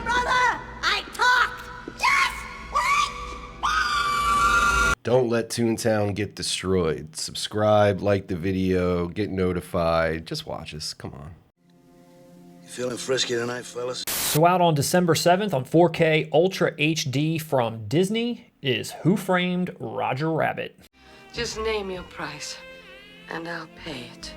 there, brother! I talked! Yes! Don't let Toontown get destroyed. Subscribe, like the video, get notified. Just watch us. Come on. You feeling frisky tonight, fellas? So out on December 7th on 4K Ultra HD from Disney is Who Framed Roger Rabbit. Just name your price, and I'll pay it.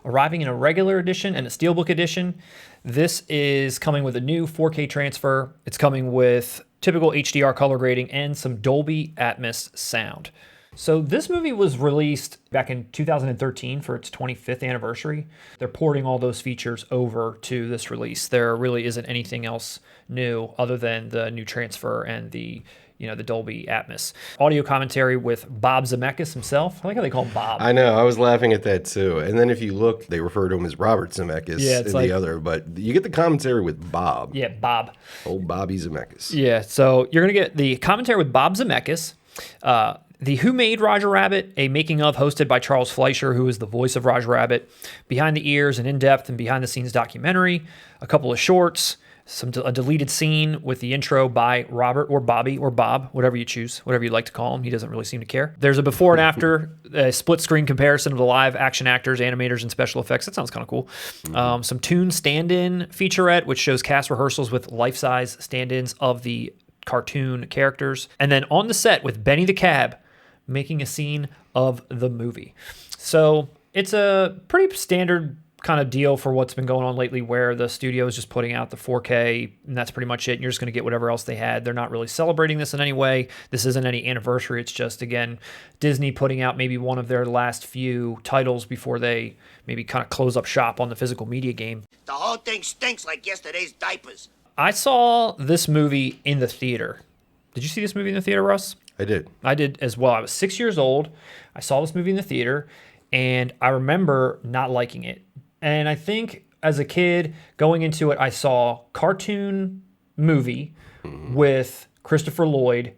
Arriving in a regular edition and a Steelbook edition, this is coming with a new 4K transfer. It's coming with typical HDR color grading and some Dolby Atmos sound. So this movie was released back in 2013 for its 25th anniversary. They're porting all those features over to this release. There really isn't anything else new other than the new transfer and the Dolby Atmos. Audio commentary with Bob Zemeckis himself. I like how they call him Bob. I know, I was laughing at that too. And then if you look, they refer to him as Robert Zemeckis in the other, but you get the commentary with Bob. Yeah, Bob. Old Bobby Zemeckis. Yeah, so you're going to get the commentary with Bob Zemeckis, the Who Made Roger Rabbit, a making of hosted by Charles Fleischer, who is the voice of Roger Rabbit, behind the ears, an in-depth and behind-the-scenes documentary, a couple of shorts, a deleted scene with the intro by Robert or Bobby or Bob, whatever you choose, whatever you'd like to call him. He doesn't really seem to care. There's a before and after, a split-screen comparison of the live action actors, animators, and special effects. That sounds kind of cool. Some Toon stand-in featurette, which shows cast rehearsals with life-size stand-ins of the cartoon characters. And then on the set with Benny the Cab, making a scene of the movie. So it's a pretty standard kind of deal for what's been going on lately, where the studio is just putting out the 4K and that's pretty much it. And you're just going to get whatever else they had. They're not really celebrating this in any way. This isn't any anniversary. It's just, again, Disney putting out maybe one of their last few titles before they maybe kind of close up shop on the physical media game. The whole thing stinks like yesterday's diapers. I saw this movie in the theater. Did you see this movie in the theater, Russ? I did. I did as well. I was 6 years old. I saw this movie in the theater, and I remember not liking it. And I think as a kid going into it, I saw cartoon movie with Christopher Lloyd,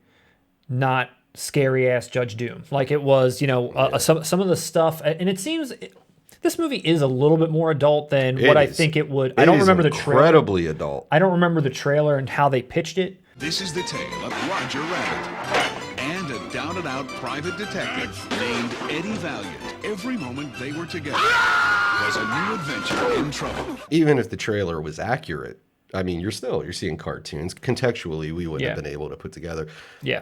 not scary ass Judge Doom. Like it was, some of the stuff, and it seems this movie is a little bit more adult than what I think it would. I don't remember the trailer. Incredibly adult. I don't remember the trailer and how they pitched it. This is the tale of Roger Rabbit and a down-and-out private detective named Eddie Valiant. Every moment they were together was a new adventure in trouble. Even if the trailer was accurate, I mean, you're seeing cartoons. Contextually, we wouldn't have been able to put together. Yeah.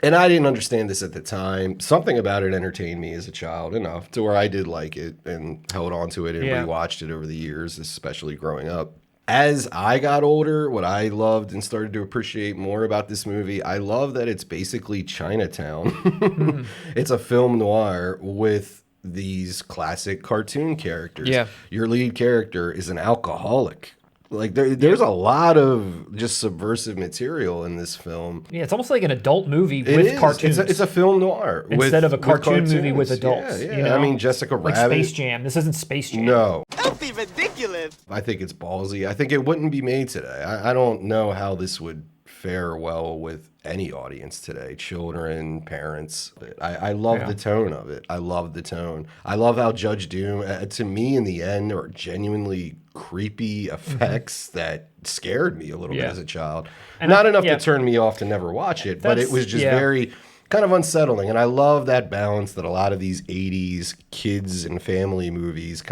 And I didn't understand this at the time. Something about it entertained me as a child enough to where I did like it and held on to it and rewatched it over the years, especially growing up. As I got older, what I loved and started to appreciate more about this movie, I love that it's basically Chinatown. It's a film noir with these classic cartoon characters. Yeah. Your lead character is an alcoholic. Like there's a lot of just subversive material in this film. Yeah, it's almost like an adult movie with cartoons. It's a film noir instead of a cartoon movie with adults. Yeah, yeah. I mean, Jessica Rabbit. Like Space Jam. This isn't Space Jam. No. Don't be ridiculous. I think it's ballsy. I think it wouldn't be made today. I don't know how this would fare well with any audience today, children, parents. I love the tone of it. I love the tone. I love how Judge Doom, to me in the end, are genuinely creepy effects that scared me a little bit as a child. And not enough to turn me off to never watch it, but it was just very kind of unsettling. And I love that balance that a lot of these 80s kids and family movies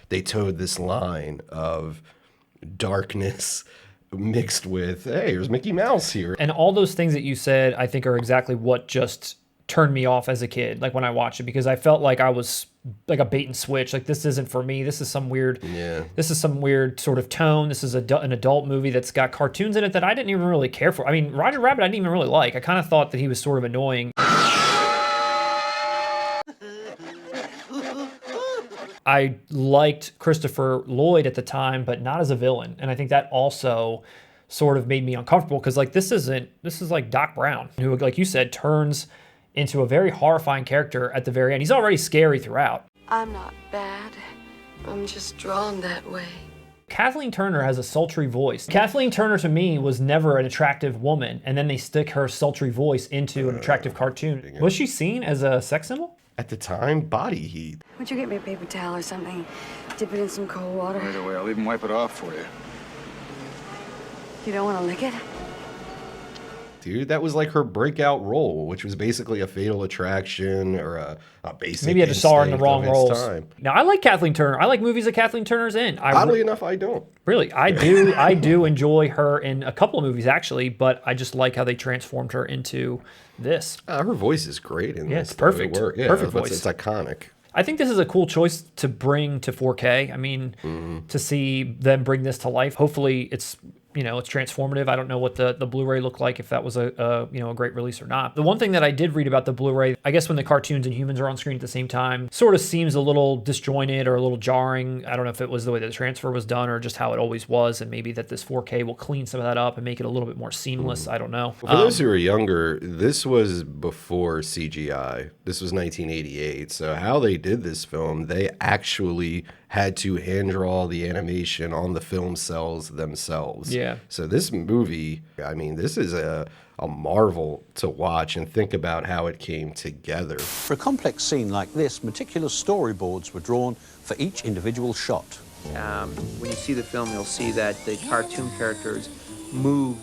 they towed this line of darkness mixed with, hey, here's Mickey Mouse here. And all those things that you said, I think are exactly what just turned me off as a kid, like when I watched it, because I felt like I was like a bait and switch. Like, this isn't for me. This is some weird, sort of tone. This is an adult movie that's got cartoons in it that I didn't even really care for. I mean, Roger Rabbit I didn't even really like. I kind of thought that he was sort of annoying. I liked Christopher Lloyd at the time, but not as a villain. And I think that also sort of made me uncomfortable because, like, this is like Doc Brown, who, like you said, turns into a very horrifying character at the very end. He's already scary throughout. I'm not bad. I'm just drawn that way. Kathleen Turner has a sultry voice. Kathleen Turner, to me, was never an attractive woman, and then they stick her sultry voice into an attractive cartoon. Was she seen as a sex symbol? At the time, body heat. Would you get me a paper towel or something? Dip it in some cold water. Right away. I'll even wipe it off for you. You don't want to lick it? Dude, that was like her breakout role, which was basically a Fatal Attraction or a Basic Maybe I just saw her in the Instinct wrong of its roles. time. Now, I like Kathleen Turner. I like movies that Kathleen Turner's in. Oddly enough, I don't. Really, I do. I do enjoy her in a couple of movies, actually, but I just like how they transformed her into this. Her voice is great in this. It's perfect. Yeah, Perfect voice. It's iconic. I think this is a cool choice to bring to 4K. I mean, to see them bring this to life. Hopefully, it's it's transformative. I don't know what the Blu-ray looked like, if that was a great release or not. The one thing that I did read about the Blu-ray, I guess when the cartoons and humans are on screen at the same time, sort of seems a little disjointed or a little jarring. I don't know if it was the way the transfer was done or just how it always was, and maybe that this 4K will clean some of that up and make it a little bit more seamless. I don't know. For those who are younger, this was before CGI. This was 1988. So how they did this film, they actually had to hand draw the animation on the film cells themselves. Yeah. So this movie, I mean, this is a marvel to watch and think about how it came together. For a complex scene like this, meticulous storyboards were drawn for each individual shot. When you see the film, you'll see that the cartoon characters move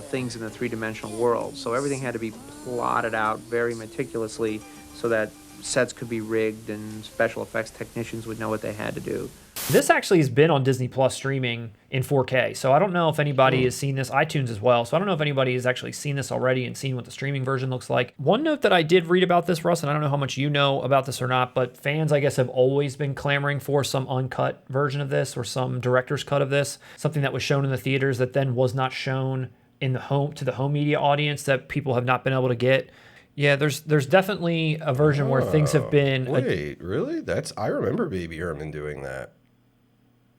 things in the three-dimensional world. So everything had to be plotted out very meticulously so that sets could be rigged and special effects technicians would know what they had to do. This actually has been on Disney Plus streaming in 4K. So I don't know if anybody has seen this, iTunes as well. So I don't know if anybody has actually seen this already and seen what the streaming version looks like. One note that I did read about this, Russ, and I don't know how much you know about this or not, but fans, I guess, have always been clamoring for some uncut version of this or some director's cut of this, something that was shown in the theaters that then was not shown in the home media audience that people have not been able to get. Yeah, there's definitely a version where things have been... Wait, really? I remember Baby Herman doing that.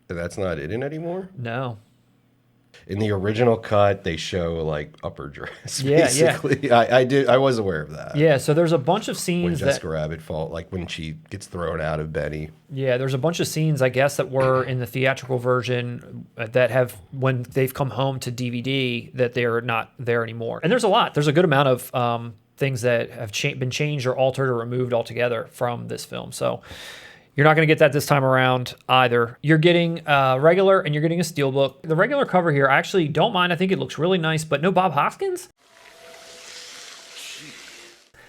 And that's not in it anymore? No. In the original cut, they show like upper dress, Yeah, basically. Yeah. I was aware of that. Yeah, so there's a bunch of When scenes Jessica Rabbit fall, like when she gets thrown out of Benny. Yeah, there's a bunch of scenes, I guess, that were in the theatrical version that have, when they've come home to DVD, that they're not there anymore. And there's a lot. There's a good amount of things that have been changed or altered or removed altogether from this film. So you're not going to get that this time around either. You're getting regular and you're getting a Steelbook. The regular cover here, I actually don't mind. I think it looks really nice, but no Bob Hoskins?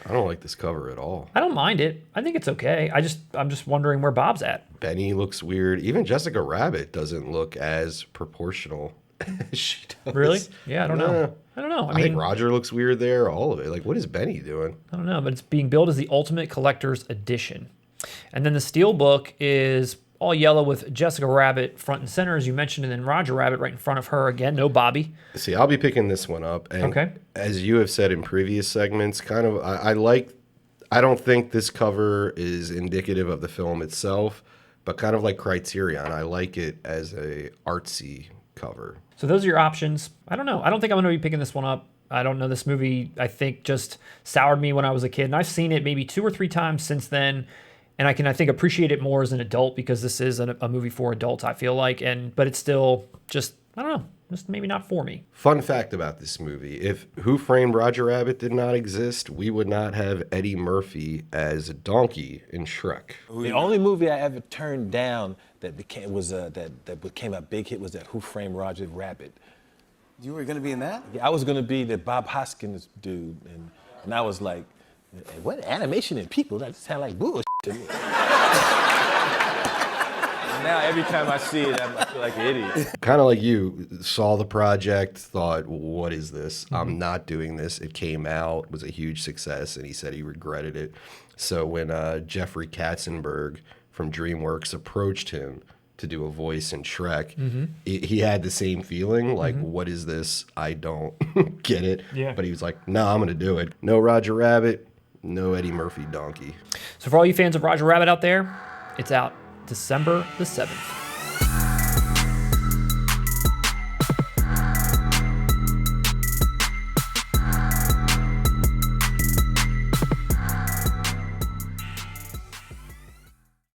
I don't like this cover at all. I don't mind it. I think it's okay. I'm just wondering where Bob's at. Benny looks weird. Even Jessica Rabbit doesn't look as proportional as she does. Really? Yeah, I don't know. I don't know. I think Roger looks weird there. All of it. Like, what is Benny doing? I don't know, but it's being billed as the Ultimate Collector's Edition. And then the Steelbook is all yellow with Jessica Rabbit front and center, as you mentioned, and then Roger Rabbit right in front of her again. No Bobby. See, I'll be picking this one up. And okay. As you have said in previous segments, kind of, I don't think this cover is indicative of the film itself, but kind of like Criterion, I like it as a artsy cover. So those are your options. I don't know. I don't think I'm going to be picking this one up. I don't know. This movie, I think, just soured me when I was a kid. And I've seen it maybe 2 or 3 times since then. And I think, appreciate it more as an adult because this is a movie for adults, I feel like. But it's still just, I don't know, just maybe not for me. Fun fact about this movie. If Who Framed Roger Rabbit did not exist, we would not have Eddie Murphy as a donkey in Shrek. The only movie I ever turned down that became a big hit was that Who Framed Roger Rabbit. You were gonna be in that? Yeah, I was gonna be the Bob Hoskins dude, and I was like, what animation and people? That sound like bullshit to me. Now every time I see it, I feel like an idiot. Kind of like you, saw the project, thought, what is this? I'm not doing this. It came out, was a huge success, and he said he regretted it. So when Jeffrey Katzenberg from DreamWorks approached him to do a voice in Shrek, he had the same feeling, like, what is this? I don't get it. Yeah. But he was like, no, I'm going to do it. No Roger Rabbit, no Eddie Murphy donkey. So for all you fans of Roger Rabbit out there, it's out December the 7th.